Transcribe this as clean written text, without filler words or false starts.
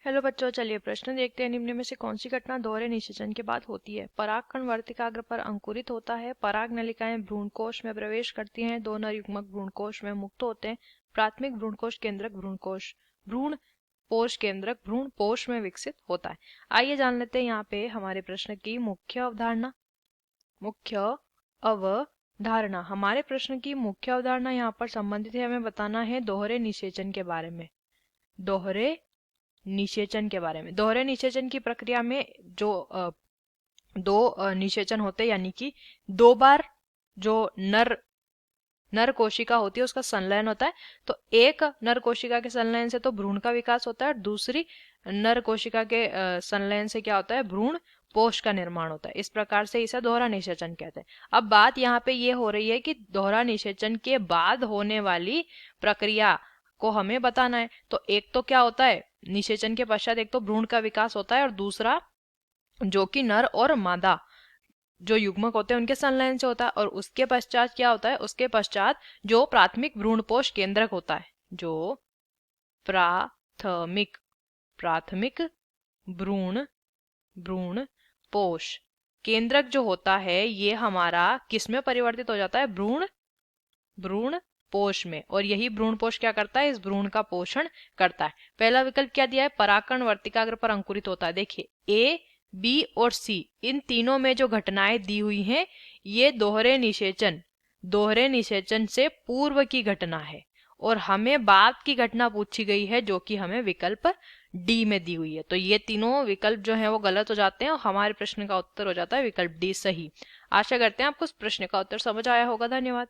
Hello बच्चों, चलिए प्रश्न देखते हैं। निम्न में से कौन सी घटना दोहरे निषेचन के बाद होती है? परागकण वर्तिकाग्र पर अंकुरित होता है, पराग नलिकाएं भ्रूणकोश में प्रवेश करती हैं, दो नर युग्मक भ्रूणकोश में मुक्त होते हैं, प्राथमिक भ्रूणकोश केंद्रक भ्रूणपोष केंद्रक भ्रूणपोष में विकसित होता है। आइए जान लेते हैं यहाँ पे हमारे प्रश्न की मुख्य अवधारणा। हमारे प्रश्न की मुख्य अवधारणा यहाँ पर संबंधित है, हमें बताना है दोहरे निषेचन के बारे में। दोहरे निषेचन की प्रक्रिया में जो दो निषेचन होते हैं, यानी कि दो बार जो नर कोशिका होती है उसका संलयन होता है। तो एक नर कोशिका के संलयन से तो भ्रूण का विकास होता है और दूसरी नर कोशिका के संलयन से क्या होता है? भ्रूण पोष का निर्माण होता है। इस प्रकार से इसे दोहरा निषेचन कहते हैं। अब बात यहाँ पे ये हो रही है कि दोहरा निषेचन के बाद होने वाली प्रक्रिया को हमें बताना है। तो एक तो क्या होता है, निषेचन के पश्चात एक तो भ्रूण का विकास होता है और दूसरा जो कि नर और मादा जो युग्मक होते हैं उनके संलयन से होता है। और उसके पश्चात क्या होता है? उसके पश्चात जो प्राथमिक भ्रूणपोष केंद्रक होता है, जो प्राथमिक भ्रूणपोष केंद्रक जो होता है, ये हमारा किस में परिवर्तित हो जाता है? भ्रूणपोष में। और यही भ्रूणपोष क्या करता है? इस भ्रूण का पोषण करता है। पहला विकल्प क्या दिया है? परागकण वर्तिकाग्र पर अंकुरित होता है। देखिए, ए, बी और सी, इन तीनों में जो घटनाएं दी हुई हैं ये दोहरे निषेचन से पूर्व की घटना है और हमें बाद की घटना पूछी गई है जो कि हमें विकल्प डी में दी हुई है। तो ये तीनों विकल्प जो हैं वो गलत हो जाते हैं और हमारे प्रश्न का उत्तर हो जाता है विकल्प डी सही। आशा करते हैं आपको इस प्रश्न का उत्तर समझ आया होगा। धन्यवाद।